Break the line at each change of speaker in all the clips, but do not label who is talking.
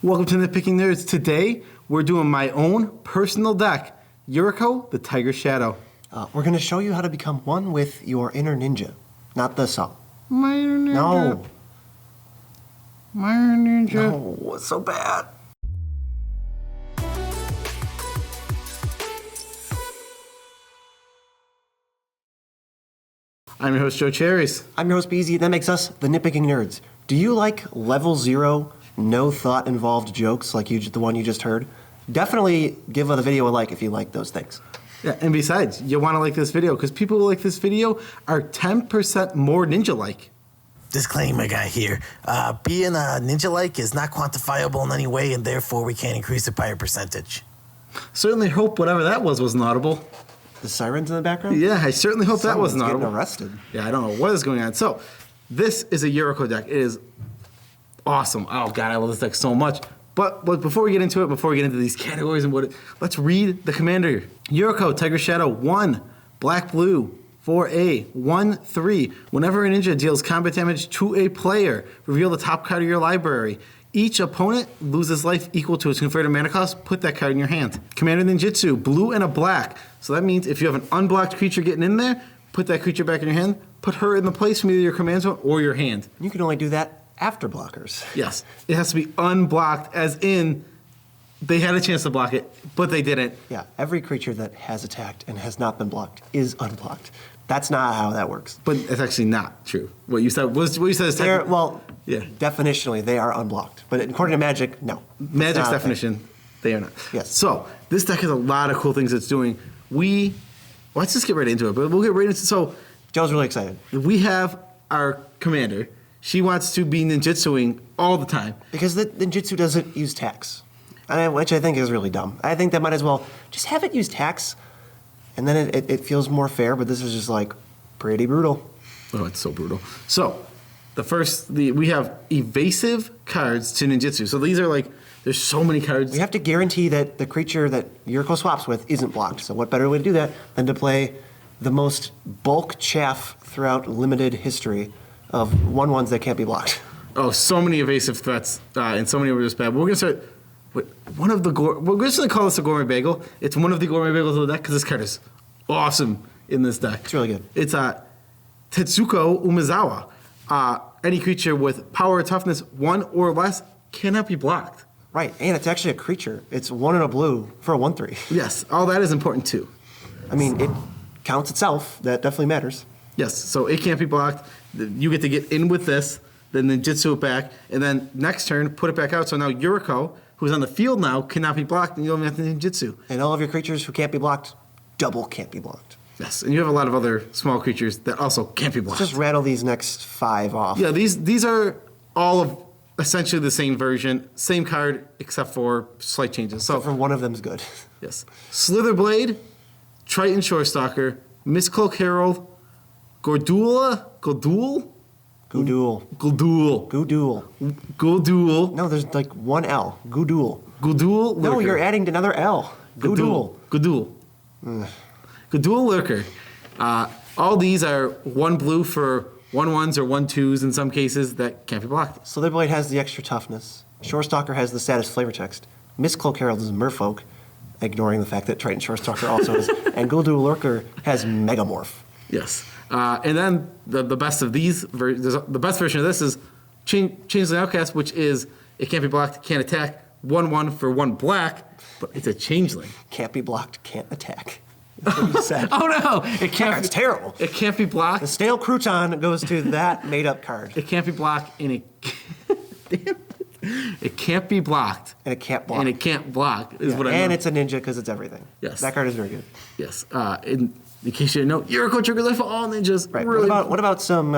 Welcome to Nitpicking Nerds. Today, we're doing my own personal deck, Yuriko, the Tiger Shadow.
We're going to show you how to become one with your inner ninja, not the song.
My inner ninja.
No.
My inner ninja.
No, it's so bad.
I'm your host, Joe Cherries.
I'm your host, Beezy. That makes us the Nitpicking Nerds. Do you like level 0, no thought involved jokes like the one you just heard? Definitely give the video a like if you like those things.
Yeah, and besides, you want to like this video because people who like this video are 10% more ninja-like.
Disclaimer guy here. Being a ninja-like is not quantifiable in any way, and therefore we can't increase it by a percentage.
Certainly hope whatever that was audible.
The sirens in the background?
Yeah, I certainly hope that was
Someone's
audible.
getting arrested.
Yeah, I don't know what is going on. So, this is a Yuriko deck. It is awesome. Oh god, I love this deck so much. But before we get into it, before we get into these categories and let's read the commander. Yuriko, Tiger Shadow, 1, black, blue, 4A, 1/3. Whenever a ninja deals combat damage to a player, reveal the top card of your library. Each opponent loses life equal to its converted mana cost. Put that card in your hand. Commander Ninjutsu, blue and a black. So that means if you have an unblocked creature getting in there, put that creature back in your hand. Put her in the place from either your command zone or your hand.
You can only do that after blockers.
Yes, it has to be unblocked, as in they had a chance to block it, but they didn't.
Yeah, every creature that has attacked and has not been blocked is unblocked. That's not how that works.
But it's actually not true. What you said is yeah.
Definitionally, they are unblocked. But according to Magic, no.
Magic's definition, they are not.
Yes.
So this deck has a lot of cool things it's doing. Let's just get right into it. But we'll get right into it. So
Joe's really excited.
we have our commander. She wants to be ninjutsuing all the time.
Because the ninjutsu doesn't use tax, which I think is really dumb. I think they might as well just have it use tax, and then it feels more fair, but this is just like pretty brutal.
Oh, it's so brutal. So we have evasive cards to ninjutsu. So these are like, there's so many cards.
We have to guarantee that the creature that Yuriko swaps with isn't blocked. So what better way to do that than to play the most bulk chaff throughout limited history of 1/1s that can't be blocked.
Oh, so many evasive threats and so many were just bad. But we're gonna start with one of the we're just gonna call this a gourmet bagel. It's one of the gourmet bagels of the deck because this card is awesome in this deck.
It's really good.
It's Tetsuko Umezawa. Any creature with power or toughness 1 or less cannot be blocked.
Right, and it's actually a creature. It's 1 and a blue for a 1/3.
Yes, all that is important too.
I mean, it counts itself. That definitely matters.
Yes, so it can't be blocked. You get to get in with this, then ninjutsu it back, and then next turn, put it back out. So now Yuriko, who's on the field now, cannot be blocked, and you only have to ninjutsu.
And all of your creatures who can't be blocked, double can't be blocked.
Yes, and you have a lot of other small creatures that also can't be blocked.
Just rattle these next 5 off.
Yeah, these are all of essentially the same version, same card, except for slight changes. So
For one of them's good.
yes, Slitherblade, Triton Shorestalker, Mistcloak Herald, Gudul.
No, there's like one L. Gudul.
Gudul Lurker.
No, you're adding another L. Gudul.
Gudul Lurker. All these are 1 blue for 1/1s or 1/2s in some cases that can't be blocked.
Slitherblade has the extra toughness. Shorestalker has the status flavor text. Mistcloak Herald is Merfolk, ignoring the fact that Triton Shorestalker also is. And Gudul Lurker has Megamorph.
Yes. And then the best of these, the best version of this is Changeling Outcast, which is it can't be blocked, can't attack, 1/1 for 1 black, but it's a changeling.
Can't be blocked, can't attack. That's what you said.
Oh no! It can't.
It's terrible.
It can't be blocked.
The stale crouton goes to that made-up card.
It can't be blocked, and it can't be blocked.
And it can't block.
And it can't block is what I know.
And it's a ninja because it's everything.
Yes.
That card is very good.
Yes. In case you didn't know, Yuriko triggers life for all ninjas.
Right.
Really.
What about some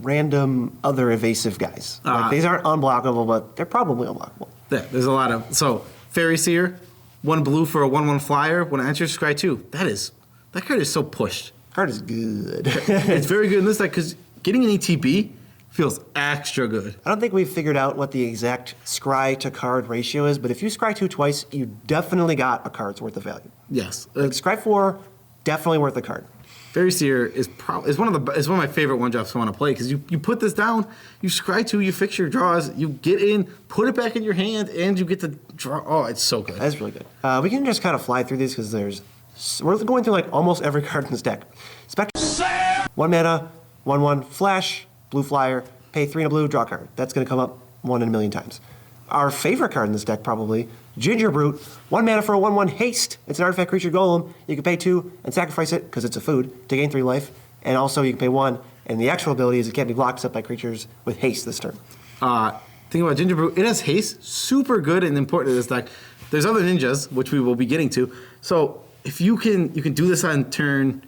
random other evasive guys? Like, these aren't unblockable, but they're probably unblockable.
Yeah, there's a lot of Fairy Seer, 1 blue for a 1/1 flyer. When it enters, scry 2. That card is so pushed.
Card is good.
It's very good in this deck because getting an ETB feels extra good.
I don't think we've figured out what the exact scry to card ratio is, but if you scry 2 twice, you definitely got a card's worth of value.
Yes.
Like scry 4, definitely worth a card.
Fairy Seer is one of my favorite one drops I want to play because you put this down, you scry 2, you fix your draws, you get in, put it back in your hand, and you get to draw. Oh, it's so good.
That's really good. We can just kind of fly through these because we're going through like almost every card in this deck. Spectre, 1 mana, 1/1 flash, blue flyer, pay 3 and a blue, draw a card. That's going to come up 1 in a million times. Our favorite card in this deck probably, Ginger Brute, 1 mana for a 1/1 haste. It's an artifact creature golem. You can pay 2 and sacrifice it because it's a food to gain 3 life, and also you can pay 1. And the actual ability is it can't be blocked except by creatures with haste this turn.
Think about Ginger Brute. It has haste, super good and important in this deck. There's other ninjas which we will be getting to. So if you can do this on turn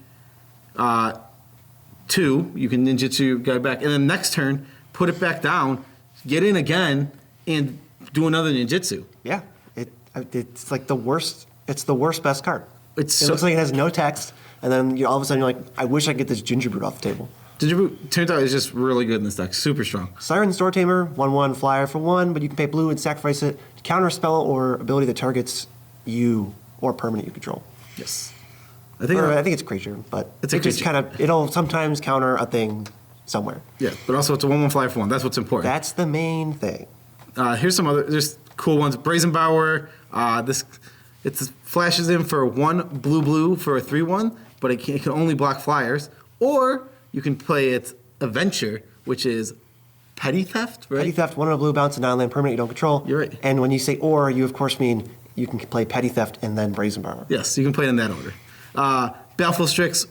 2, you can ninjutsu guy back, and then next turn put it back down, get in again, and do another ninjutsu.
Yeah, it's like the worst. It's the worst best card. It
So-
looks like it has no text, and then all of a sudden you're like, I wish I could get this Ginger Brute off the table.
Ginger Brute turns out is just really good in this deck, super strong.
Siren Store Tamer, 1/1 flyer for 1, but you can pay blue and sacrifice it to counter a spell or ability that targets you or permanent you control.
Yes,
I think it's creature, but
It's a
it just
creature.
kind of it'll sometimes counter a thing somewhere.
yeah, but also it's a 1/1 flyer for 1. That's what's important.
That's the main thing.
Here's some other just cool ones. Brazen Bower. It flashes in for 1 blue for a 3/1, but it can only block flyers. Or you can play its Adventure, which is Petty Theft, right?
Petty Theft, 1 and a blue, bounce a non-land permanent you don't control.
You're right.
And when you say or, you of course mean you can play Petty Theft and then Brazen Bower.
Yes, you can play it in that order. Baleful Strix.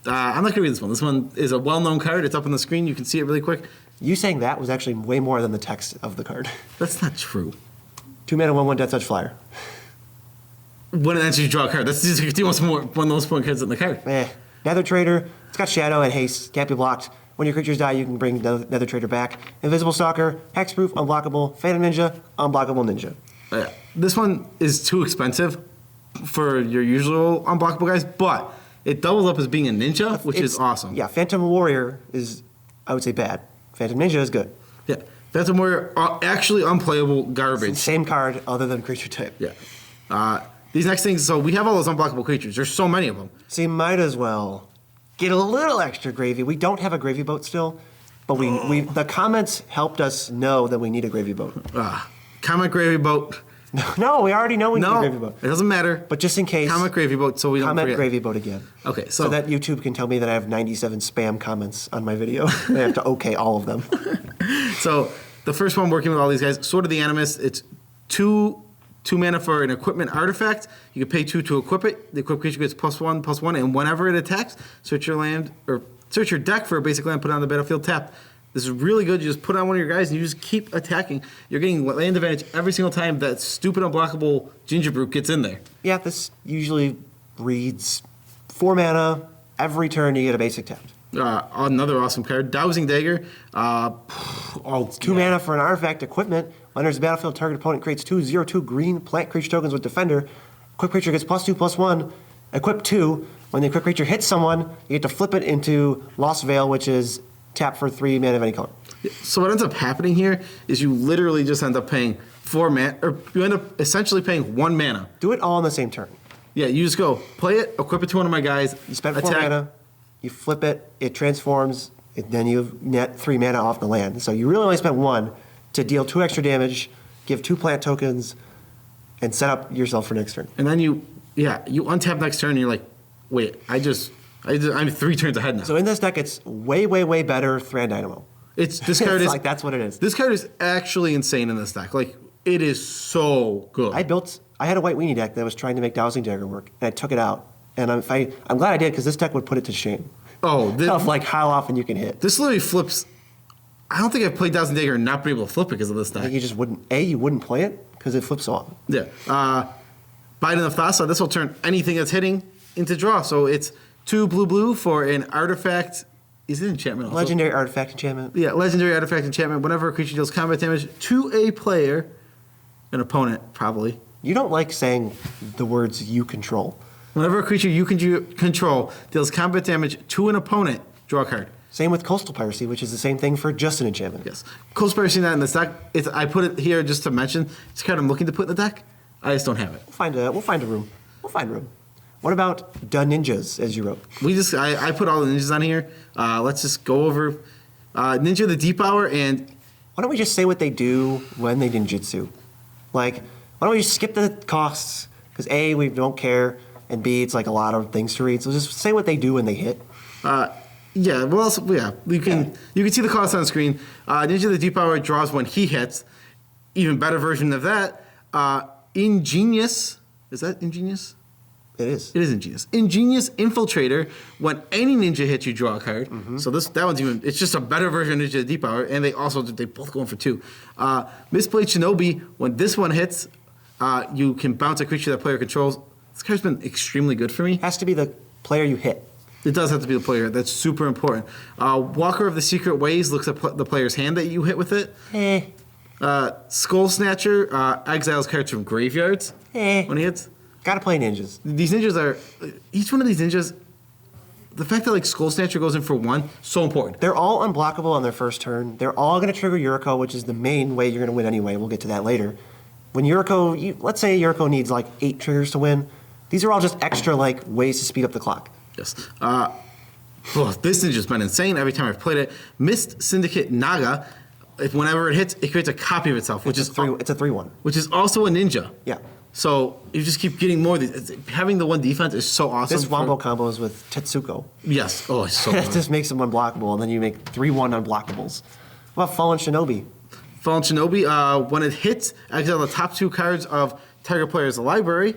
I'm not going to read this one. This one is a well-known card. It's up on the screen. You can see it really quick.
You saying that was actually way more than the text of the card.
That's not true.
2 mana, 1/1 Death Touch flyer.
When it enters, you draw a card. That's just one of the most important cards in the card.
Nether Trader, it's got Shadow and Haste, can't be blocked. When your creatures die, you can bring Nether Trader back. Invisible Stalker, Hexproof, unblockable. Phantom Ninja, unblockable Ninja.
This one is too expensive for your usual unblockable guys, but it doubles up as being a ninja, which is awesome.
Yeah, Phantom Warrior is, I would say, bad. Phantom Ninja is good.
Yeah. Phantom Warrior, actually unplayable garbage.
Same card other than creature type.
Yeah. These next things, so we have all those unblockable creatures. There's so many of them.
So you might as well get a little extra gravy. We don't have a gravy boat still, but the comments helped us know that we need a gravy boat.
Comet Gravy Boat.
No, we already know we need a
No,
gravy boat.
it doesn't matter.
But just in case,
Comet Gravy Boat, so we don't
comment
forget.
gravy boat again.
Okay,
So that YouTube can tell me that I have 97 spam comments on my video. I have to okay all of them.
So the first one working with all these guys, Sword of the Animus, it's 2 mana for an equipment artifact. You can pay 2 to equip it. The equipped creature gets +1/+1, and whenever it attacks, search your deck for a basic land, put it on the battlefield, tap. This is really good. You just put it on one of your guys and you just keep attacking. You're getting land advantage every single time that stupid unblockable Ginger Brute gets in there.
Yeah, this usually reads 4 mana. Every turn you get a basic tapped.
Another awesome card, Dowsing Dagger.
2 mana for an artifact equipment. When enters the battlefield, target opponent creates 2/0/2 green plant creature tokens with Defender. Equipped creature gets +2/+1. Equip 2. When the equipped creature hits someone, you get to flip it into Lost Veil, which is tap for 3 mana of any color.
So what ends up happening here is you literally just end up paying 4 mana, or you end up essentially paying 1 mana.
Do it all in the same turn.
Yeah, you just go play it, equip it to one of my guys.
You spend 4 mana, you flip it, it transforms, then you net 3 mana off the land. So you really only spent 1 to deal 2 extra damage, give 2 plant tokens, and set up yourself for next turn.
And then you untap next turn and you're like, wait, I'm 3 turns ahead now.
So in this deck, it's way, way, way better Thran Dynamo.
This card
It's
is
like, that's what it is.
This card is actually insane in this deck. Like, it is so good.
I had a white weenie deck that was trying to make Dowsing Dagger work, and I took it out. And I'm glad I did, because this deck would put it to shame. Of like how often you can hit.
This literally flips. I don't think I've played Dowsing Dagger and not been able to flip it because of this deck.
Like you just wouldn't, you wouldn't play it, because it flips so often.
Yeah. Binding of Thassa, this will turn anything that's hitting into draw. So it's 2 blue for an artifact. Is it enchantment also?
Legendary Artifact Enchantment.
Yeah, legendary artifact enchantment. Whenever a creature deals combat damage to a player, an opponent probably.
You don't like saying the words you control.
Whenever a creature you control deals combat damage to an opponent, draw a card.
Same with Coastal Piracy, which is the same thing for just an enchantment.
Yes. Coastal Piracy not in this deck. I put it here just to mention. It's a card I'm looking to put in the deck. I just don't have it.
We'll find a room. We'll find room. What about the ninjas, as you wrote?
I put all the ninjas on here. Let's just go over Ninja the Deep Hour, and
Why don't we just say what they do when they ninjutsu? Like, why don't we just skip the costs? Because A, we don't care, and B, it's like a lot of things to read. So just say what they do when they hit.
yeah, well, yeah, you can see the cost on the screen. Ninja the Deep Hour draws when he hits. Even better version of that, Ingenious. Is that Ingenious?
It is.
It is Ingenious. Ingenious Infiltrator. When any ninja hits, you draw a card. So that one's even. It's just a better version of Ninja the Deep Hour, and they both go in for 2. Misplayed Shinobi. When this one hits, you can bounce a creature that player controls. This card's been extremely good for me.
Has to be the player you hit.
It does have to be the player. That's super important. Walker of the Secret Ways looks at the player's hand that you hit with it. Skull Snatcher exiles cards from graveyards when he hits.
Gotta play ninjas.
These ninjas are each one of these ninjas. The fact that like Skull Snatcher goes in for 1, so important.
They're all unblockable on their first turn. They're all going to trigger Yuriko, which is the main way you're going to win anyway. We'll get to that later. When Yuriko, let's say Yuriko needs like 8 triggers to win. These are all just extra like ways to speed up the clock.
Yes. This ninja's been insane every time I've played it. Mist Syndicate Naga. Whenever it hits, it creates a copy of itself, which is
It's a 3/1.
Which is also a ninja.
Yeah.
So you just keep getting more of these. Having the 1 defense is so awesome.
This wombo combo is with Tetsuko.
Yes. Oh, it's so
It
good.
just makes them unblockable, and then you make 3/1 unblockables. What about Fallen Shinobi?
Fallen Shinobi, when it hits, exile the top 2 cards of target player's library,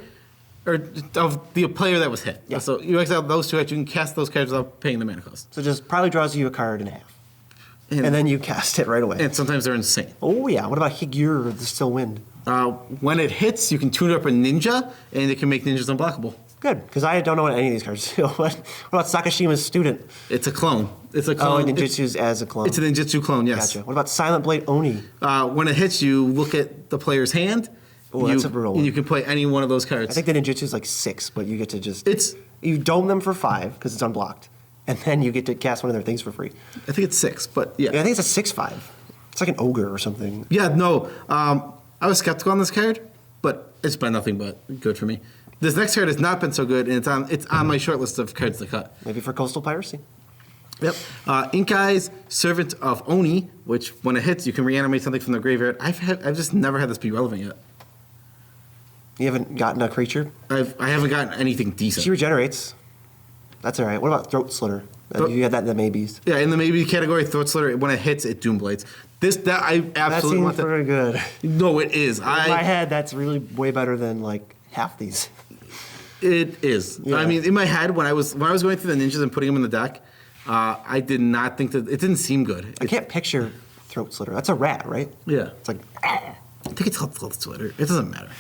or of the player that was hit.
Yeah.
So you exile those 2 cards, you can cast those cards without paying the mana cost.
So just probably draws you a card and a half. And then you cast it right away.
And sometimes they're insane.
Oh yeah, what about Higure, the Still Wind?
When it hits, you can tune up a ninja, and it can make ninjas unblockable.
Good, because I don't know what any of these cards do. What about Sakashima's Student?
It's a clone. It's a
Oh,
clone.
ninjutsu's as a clone.
It's a ninjutsu clone, yes.
Gotcha. What about Silent Blade Oni?
When it hits, you look at the player's hand.
Oh, that's a brutal
And
one.
you can play any one of those cards.
I think the ninjutsu's like 6, but you get to just...
It's-
You dome them for 5, because it's unblocked. And then you get to cast one of their things for free.
I think it's 6, but yeah.
Yeah, I think it's a 6/5. It's like an ogre or something.
Yeah, no. I was skeptical on this card, but it's been nothing but good for me. This next card has not been so good, and it's on my short list of cards to cut.
Maybe for Coastal Piracy.
Yep. Inkai's Servant of Oni, which when it hits, you can reanimate something from the graveyard. I've just never had this be relevant yet.
You haven't gotten a creature?
I haven't gotten anything decent.
She regenerates. That's all right. What about Throat Slitter? You had that in the maybes.
Yeah, in the maybe category, Throat Slitter, when it hits, it Doom Blades. I
That
absolutely want
seems
that.
pretty good.
No, it is.
In my head, that's really way better than like half these.
It is.
Yeah.
I mean, in my head, when I was going through the ninjas and putting them in the deck, I did not think that it didn't seem good.
I can't picture Throat Slitter. That's a rat, right?
Yeah,
It's like
I think it's called Throat Slitter. It doesn't matter.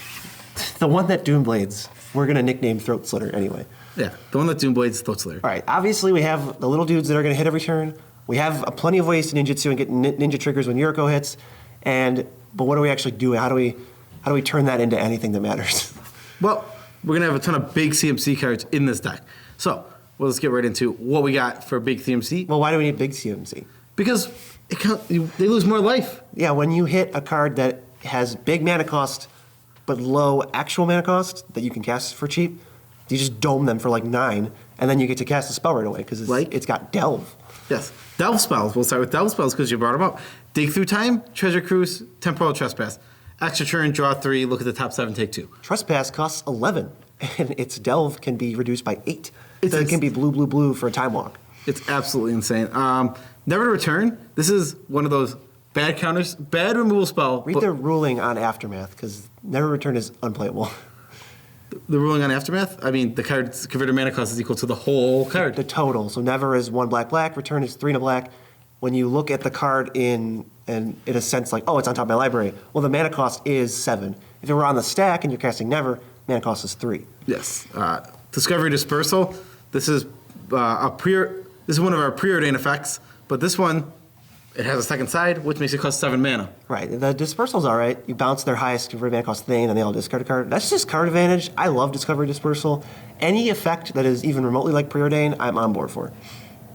the one that Doom Blades. We're gonna nickname Throat Slitter anyway.
Yeah, the one that Doom Blades Throat Slitter.
All right. Obviously, we have the little dudes that are gonna hit every turn. We have plenty of ways to ninjutsu and get ninja triggers when Yuriko hits. But what do we actually do? How do we turn that into anything that matters?
Well, we're gonna have a ton of big CMC cards in this deck. So let's get right into what we got for big CMC.
Well, why do we need big CMC?
Because they lose more life.
Yeah, when you hit a card that has big mana cost but low actual mana cost that you can cast for cheap, you just dome them for like 9, and then you get to cast a spell right away because it's got Delve.
Yes. Delve spells. We'll start with Delve spells because you brought them up. Dig Through Time, Treasure Cruise, Temporal Trespass. Extra turn, draw 3, look at the top 7, take 2.
Trespass costs 11, and its Delve can be reduced by 8.
It's
So it can be blue, blue, blue for a time walk.
It's absolutely insane. Never to Return. This is one of those bad counters, bad removal spell.
Read
but
the ruling on Aftermath because Never Return is unplayable.
the ruling on Aftermath? I mean, the card's converted mana cost is equal to the whole card.
The total. So Never is 1 black, black. Return is 3 and a black. When you look at the card in a sense like, oh, it's on top of my library. Well, the mana cost is 7. If it were on the stack and you're casting Never, mana cost is 3.
Yes. Discovery Dispersal. This is This is one of our preordained effects, but this one, it has a second side, which makes it cost 7 mana.
Right. The Dispersal's all right. You bounce their highest converted mana cost thing, and they all discard a card. That's just card advantage. I love Discovery Dispersal. Any effect that is even remotely like preordained, I'm on board for.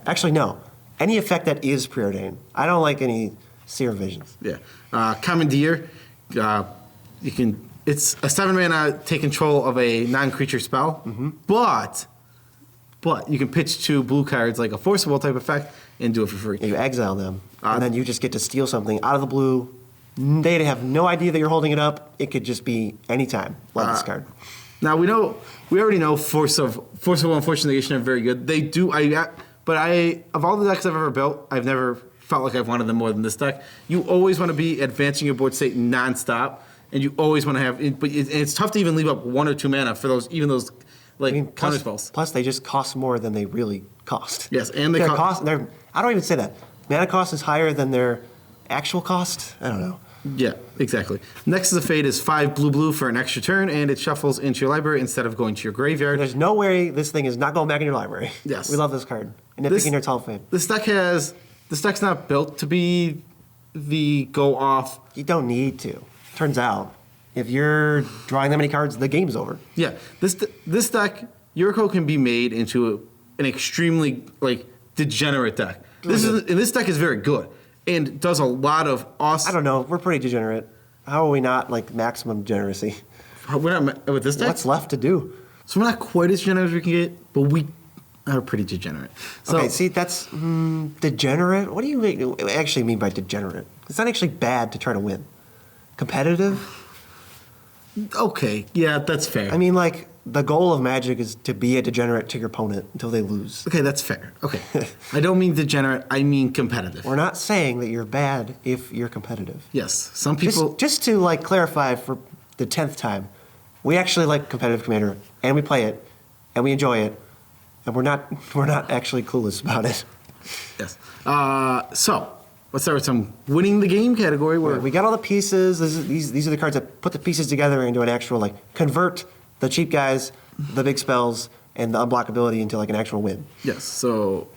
Actually, no. Any effect that is preordained. I don't like any Seer Visions.
Yeah. Commandeer. You can It's a 7 mana, take control of a non-creature spell, but you can pitch 2 blue cards like a forcible type effect and do it for free.
You exile them, and then you just get to steal something out of the blue. They have no idea that you're holding it up. It could just be any time. Love this card.
Now we already know forcible and force negation are very good. They do. But of all the decks I've ever built, I've never felt like I've wanted them more than this deck. You always want to be advancing your board state nonstop, and you always want to have. But it's tough to even leave up 1 or 2 mana for those counter spells.
Plus, they just cost more than they really cost.
Yes, and they cost.
I don't even say that. Mana cost is higher than their actual cost. I don't know.
Yeah, exactly. Next is a fade is 5 blue for an extra turn, and it shuffles into your library instead of going to your graveyard.
There's no way this thing is not going back in your library.
Yes.
We love this card. And Nitpicking Nerds Hall of Fame.
This deck's not built to be the go off.
You don't need to. Turns out, if you're drawing that many cards, the game's over.
Yeah, this deck, Yuriko can be made into an extremely degenerate deck. This deck is very good and does a lot of awesome.
I don't know. We're pretty degenerate. How are we not maximum degeneracy?
We're not with this deck.
What's left to do?
So we're not quite as degenerate as we can get, but we are pretty degenerate. So,
okay, see, that's degenerate. What do you actually mean by degenerate? It's not actually bad to try to win. Competitive?
Okay, yeah, that's fair.
I mean, the goal of Magic is to be a degenerate to your opponent until they lose.
Okay, that's fair. Okay. I don't mean degenerate, I mean competitive.
We're not saying that you're bad if you're competitive.
Yes, some people...
Just to, clarify for the 10th time, we actually like competitive Commander, and we play it, and we enjoy it, and we're not actually clueless about it.
Yes. So, let's start with some winning the game category. Where
we got all the pieces. These are the cards that put the pieces together into an actual, convert the cheap guys, the big spells, and the unblockability into an actual win.
Yes. So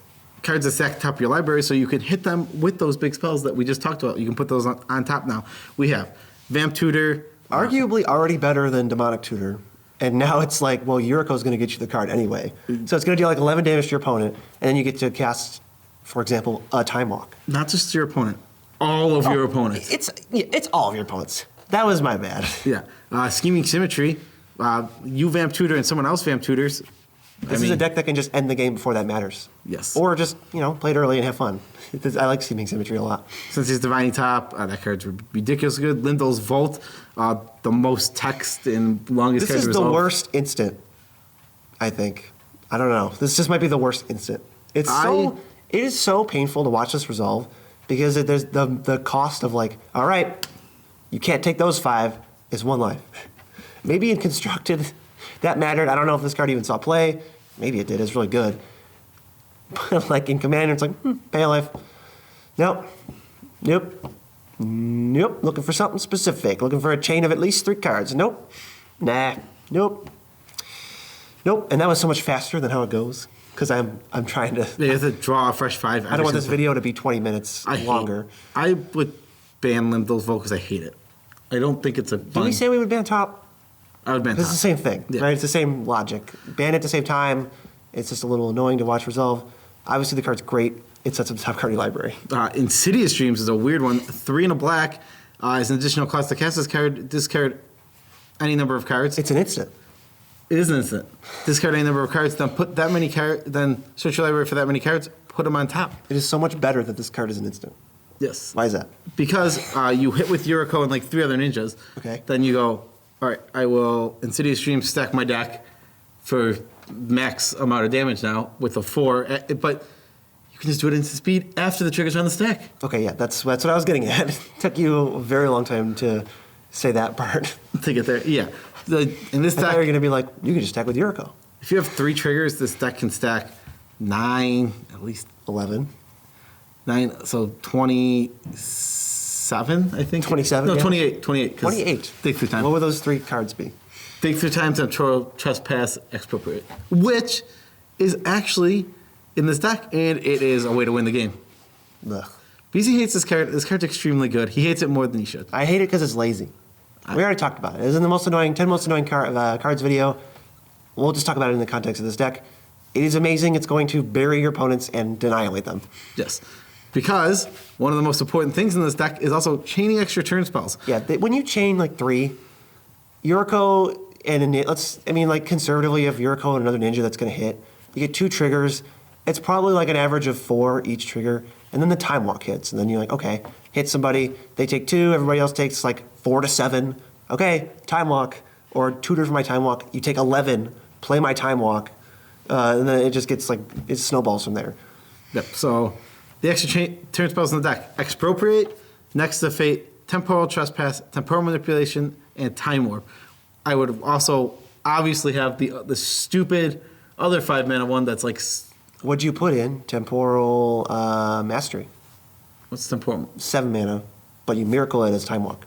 cards that stack top of your library, so you can hit them with those big spells that we just talked about. You can put those on top now. We have Vamp Tutor.
Arguably already better than Demonic Tutor. And now it's Yuriko's going to get you the card anyway. So it's going to do 11 damage to your opponent, and then you get to cast, for example, a Time Walk.
Not just your opponent, all of your opponents.
It's all of your opponents. That was my bad.
Yeah. Scheming Symmetry. You Vamp Tutor and someone else Vamp Tutors.
This is a deck that can just end the game before that matters.
Yes.
Or just, play it early and have fun. I like Scheming Symmetry a lot.
Since he's Divining Top, that card's ridiculously good. Lindell's Vault, the most text and longest card to resolve.
This is the worst instant, I think. I don't know. This just might be the worst instant. It is so painful to watch this resolve because there's the cost of all right, you can't take those 5, is 1 life. Maybe in Constructed, that mattered. I don't know if this card even saw play. Maybe it did. It's really good. But in Commander, it's pay a life. Nope. Looking for something specific. Looking for a chain of at least 3 cards. Nope. Nah. Nope. And that was so much faster than how it goes. Because I'm trying to...
You have to draw a fresh 5.
I don't want this video to be 20 minutes longer.
I would ban Lindell's Vault because I hate it. I don't think it's a fun...
Did we say we would ban Top?
I would ban Top.
It's the same thing, right? It's the same logic. Ban at the same time. It's just a little annoying to watch resolve. Obviously, the card's great. It sets up the top card in your library.
Insidious Dreams is a weird one. 3 and a black is an additional cost to cast this card. Discard any number of cards.
It's an instant.
It is an instant. Discard any number of cards. Then put that many cards. Then search your library for that many cards. Put them on top.
It is so much better that this card is an instant.
Yes.
Why is that?
Because you hit with Yuriko and 3 other ninjas.
Okay.
Then you go, all right, I will Insidious Dream stack my deck for max amount of damage now with a 4. But you can just do it instant speed after the trigger's on the stack.
Okay, yeah, that's what I was getting at. It took you a very long time to say that part.
To get there, yeah. In this
I
deck,
thought you were going to be you can just stack with Yuriko.
if you have 3 triggers, this deck can stack 9, at least
11.
9, so 27, I think.
27,
No,
yeah.
28.
28.
Dig through time.
What would those 3 cards be?
Dig through time, trespass, expropriate. Which is actually in this deck, and it is a way to win the game.
Ugh.
BZ hates this card. This card's extremely good. He hates it more than he should.
I hate it because it's lazy. We already talked about it. It was in the 10 most annoying cards video. We'll just talk about it in the context of this deck. It is amazing. It's going to bury your opponents and annihilate them.
Yes. Because one of the most important things in this deck is also chaining extra turn spells.
Yeah, when you chain 3, Yuriko and like conservatively, if Yuriko and another ninja that's going to hit, you get 2 triggers. It's probably like an average of 4 each trigger, and then the time walk hits, and then you're like, okay, hit somebody, they take 2, everybody else takes like 4 to 7. Okay, time walk, or tutor for my time walk. You take 11, play my time walk, and then it just gets like it snowballs from there.
Yep. So the extra turn spells in the deck: Expropriate, Next to Fate, Temporal Trespass, Temporal Manipulation, and Time Warp. I would also obviously have the stupid other 5-mana one that's like.
What'd you put in? Temporal Mastery.
What's temporal?
7 mana, but you miracle it as Time Walk.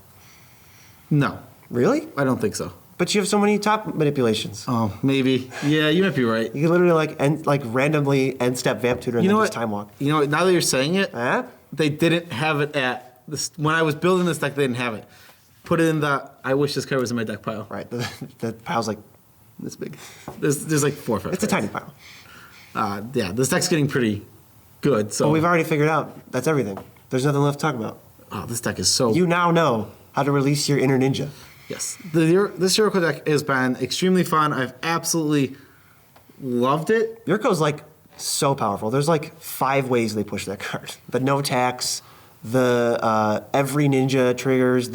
No.
Really?
I don't think so.
But you have so many top manipulations.
Oh, maybe. Yeah, you might be right.
You can literally randomly end step Vamp Tutor and then just Time Walk.
You know what? Now that you're saying it,
Huh?
they didn't have it at this when I was building this deck. They didn't have it. Put it in the. I wish this card was in my deck pile.
Right. The pile's like this big.
There's like 4 or 5.
It's a tiny pile.
Yeah, this deck's getting pretty good. So
Well, we've already figured out that's everything. There's nothing left to talk about.
oh, this deck is so.
You now know how to release your inner ninja.
Yes, this Yuriko deck has been extremely fun. I've absolutely loved it.
Yuriko's like so powerful. There's like 5 ways they push that card. The no tax, the every ninja triggers,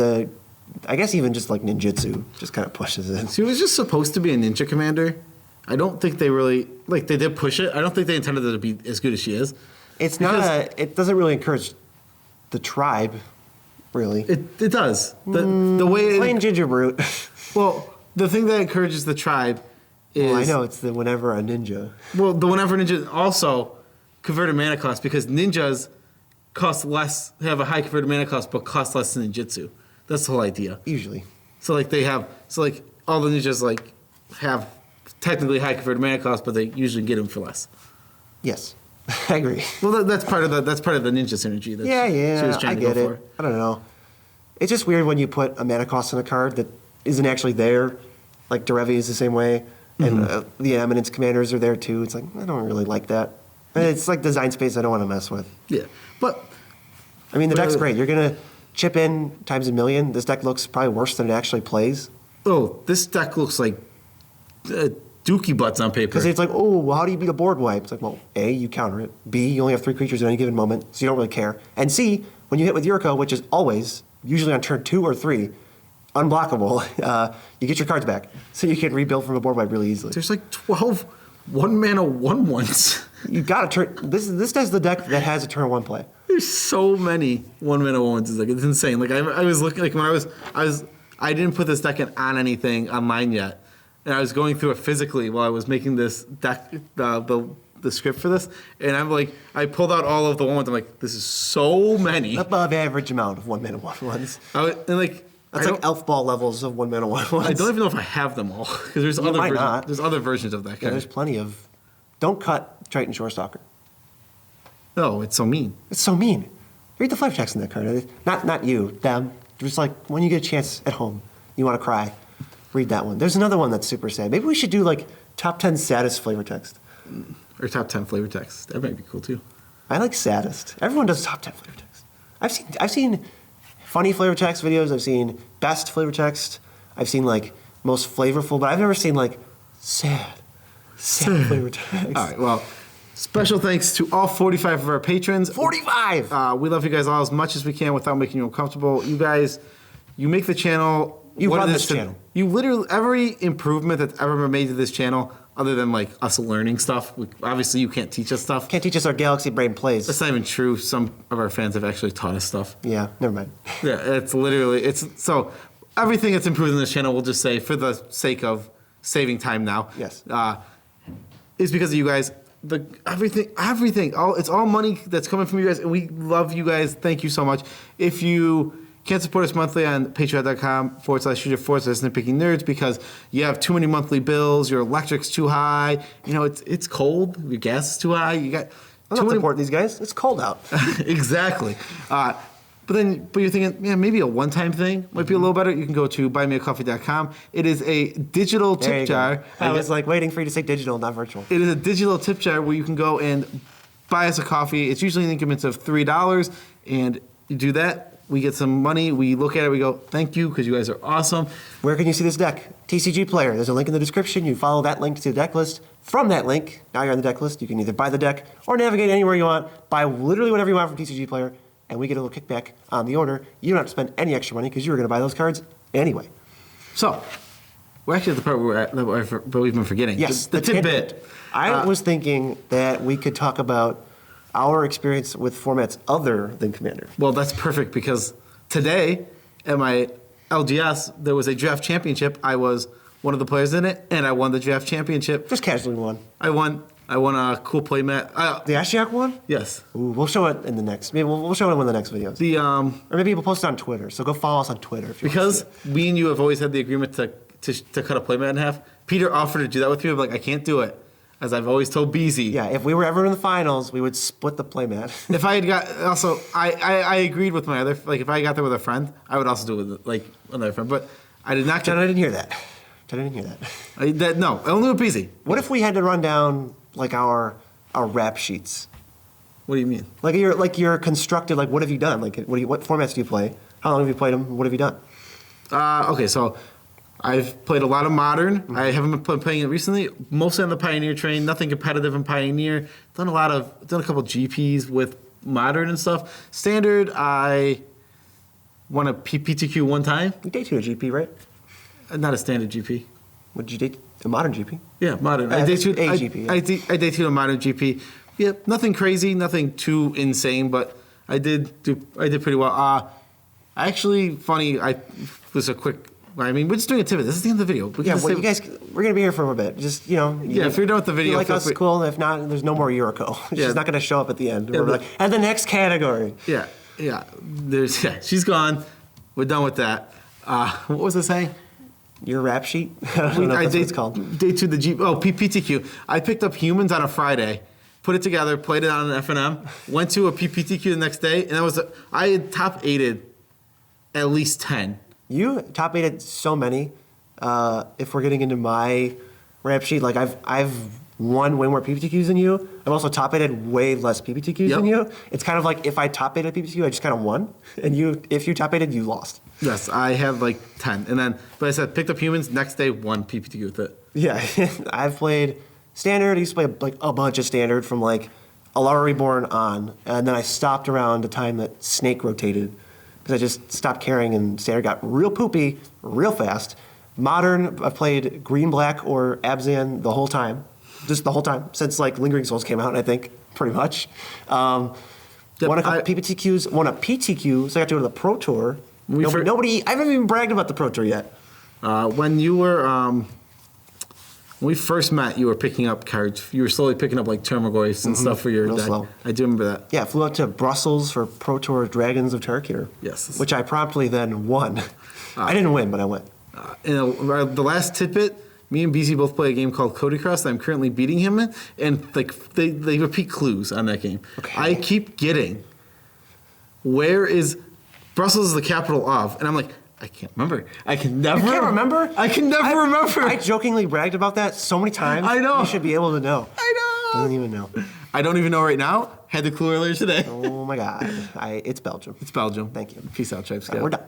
I guess even just like ninjutsu just kind of pushes it.
She was just supposed to be a ninja commander. I don't think they really they did push it. I don't think they intended her to be as good as she is.
It's not it doesn't really encourage the tribe, really.
It does. The way
Plain ginger brute.
well, the thing that encourages the tribe is
Well, I know it's the whenever a ninja.
Well, the whenever ninja also converted mana cost because ninjas cost less, have a high converted mana cost, but cost less than ninjutsu. That's the whole idea.
Usually.
So all the ninjas have technically high converted mana cost, but they usually get them for less.
Yes. I agree.
Well, that's part of the ninja synergy. That
Yeah,
she was trying
I
to
get
go
it.
for.
I don't know. It's just weird when you put a mana cost on a card that isn't actually there. Like Derevi is the same way, and the Eminence commanders are there too. It's like, I don't really like that. And it's like design space I don't want to mess with.
Yeah, but
I mean, the deck's great. You're going to chip in times a million. This deck looks probably worse than it actually plays.
oh, this deck looks like dookie butts on paper.
Because it's like, oh, well, how do you beat a board wipe? It's like, well, A, you counter it. B, you only have 3 creatures at any given moment, so you don't really care. And C, when you hit with Yuriko, which is always, usually on turn 2 or 3, unblockable, you get your cards back. So you can rebuild from a board wipe really easily.
There's like 12 1-mana 1/1s.
You got to turn. This is the deck that has a turn 1 play.
There's so many 1-mana 1/1s. It's insane. I was looking when I didn't put this deck on anything online yet, and I was going through it physically while I was making this deck the script for this, and I pulled out all of the 1/1s. I'm like, this is so many.
Above average amount of 1-mana 1/1s. That's like elf ball levels of 1-mana 1/1s.
I don't even know if I have them all because there's there's other versions of that
Yeah,
card.
there's plenty of. Don't cut Triton Shorestalker.
No, it's so mean.
It's so mean. Read the flavor text in that card. Not you, them. Just like when you get a chance at home, you want to cry. Read that one. There's another one that's super sad. Maybe we should do like top 10 saddest flavor text.
Or top 10 flavor text. That might be cool too.
I like saddest. Everyone does top 10 flavor text. I've seen funny flavor text videos. I've seen best flavor text. I've seen like most flavorful, but I've never seen like sad flavor text.
All right, well, special thanks to all 45 of our patrons.
45!
We love you guys all as much as we can without making you uncomfortable. You guys, you make the channel.
You
what
run
it
this
is to-
channel.
You literally, every improvement that's ever been made to this channel, other than like us learning stuff, obviously you can't teach us stuff.
Can't teach us our Galaxy Brain plays.
That's not even true. Some of our fans have actually taught us stuff.
Yeah, never mind.
Yeah, so everything that's improved in this channel, we'll just say for the sake of saving time now.
Yes.
Is because of you guys. Everything. It's all money that's coming from you guys, and we love you guys. Thank you so much. If you can't support us monthly on patreon.com/nitpicking nerds because you have too many monthly bills, your electric's too high, it's cold, your gas is too high, you got
I'm not supporting these guys. It's cold out.
Exactly. But you're thinking, man, maybe a one-time thing might be a little better. You can go to buymeacoffee.com. It is a digital
There you
tip jar.
go. I was like waiting for you to say digital, not virtual.
It is a digital tip jar where you can go and buy us a coffee. It's usually in increments of $3, and you do that. We get some money. We look at it. We go, thank you, because you guys are awesome.
Where can you see this deck? TCG Player. There's a link in the description. You follow that link to the deck list. From that link, now you're on the deck list. You can either buy the deck or navigate anywhere you want. Buy literally whatever you want from TCG Player, and we get a little kickback on the order. You don't have to spend any extra money because you were going to buy those cards anyway.
So, we're actually at the part where we've been forgetting.
Yes,
the tidbit.
I was thinking that we could talk about our experience with formats other than Commander.
Well, that's perfect because today at my LGS, there was a draft championship. I was one of the players in it, and I won the draft championship.
Just casually won.
I won a cool playmat.
The Ashiok one?
Yes.
Ooh, we'll show it in the next. Maybe we'll show it in one of the next videos. Or maybe we'll post it on Twitter. So go follow us on Twitter if you
because
want to see it.
we and you have always had the agreement to cut a playmat in half. Peter offered to do that with me. I'm like, I can't do it, as I've always told BZ.
Yeah, if we were ever in the finals, we would split the playmat.
If I had got also, I agreed with my other, like if I got there with a friend, I would also do it with like another friend. But I did not.
John, I didn't hear that. John, I didn't hear that.
No, only with BZ.
What if we had to run down like our rap sheets?
What do you mean?
Like you're constructed. Like what have you done? Like what formats do you play? How long have you played them? What have you done?
Okay, so I've played a lot of Modern.
Mm-hmm.
I haven't been playing it recently. Mostly on the Pioneer train. Nothing competitive in Pioneer. Done a couple GPs with Modern and stuff. Standard, I won a PTQ one time.
You day 2 a GP, right?
Not a standard GP.
What did you date? A modern GP?
Yeah, Modern.
I
I day
did
two.
a GP, yeah.
I day two a Modern GP. Yeah, nothing crazy, nothing too insane, but I did pretty well. Actually, funny. Was a quick. I mean, we're just doing a tidbit. This is the end of the video.
Yeah, well, you guys, we're gonna be here for a bit. Just
Yeah, if you're done with the video,
you like
feel
us,
free-
cool. If not, there's no more Yuriko. She's
Yeah.
not gonna show up at the end.
Yeah,
We're
but-
like, and the next category.
Yeah. She's gone. We're done with that. What was I saying?
Your rap sheet. I don't know if that's what it's called.
Day two, the PPTQ. I picked up Humans on a Friday, put it together, played it on an FNM, went to a PPTQ the next day, and I had top 8'd at least 10.
You top 8'd so many. If we're getting into my rap sheet, like I've won way more PPTQs than you. I've also top 8'd way less PPTQs than you. It's kind of like if I top 8'd a PPTQ, I just kind of won, and if you top 8'd, you lost.
Yes, I had like 10, and then but I said picked up Humans. Next day, won PPTQ with it.
Yeah, I've played Standard. I used to play like a bunch of Standard from like Alara Reborn on, and then I stopped around the time that Snake rotated because I just stopped caring, and Standard got real poopy real fast. Modern, I've played Green, Black, or Abzan the whole time, just the whole time since like Lingering Souls came out. I think pretty much. Won a couple PPTQs, won a PTQ, so I got to go to the Pro Tour. Nobody, I haven't even bragged about the Pro Tour yet.
When you were, when we first met, you were picking up cards. You were slowly picking up like Termagoyfs and stuff for your
Real
deck.
slow.
I do remember that.
Yeah, flew out to Brussels for Pro Tour Dragons of Tarkir.
Yes.
Which I promptly then won. I didn't win, but I went.
The last tidbit, me and BZ both play a game called Cody Cross that I'm currently beating him in, and like they repeat clues on that game.
Okay.
I keep getting, where is Brussels is the capital of, and I'm like, I can't remember. I can never.
You can't remember?
I can never remember.
I jokingly bragged about that so many times.
I know.
You should be able to know.
I know.
Doesn't even know.
I don't even know right now. Had the clue earlier today.
Oh my God. It's Belgium.
It's Belgium.
Thank you.
Peace out, Tribes.
We're done.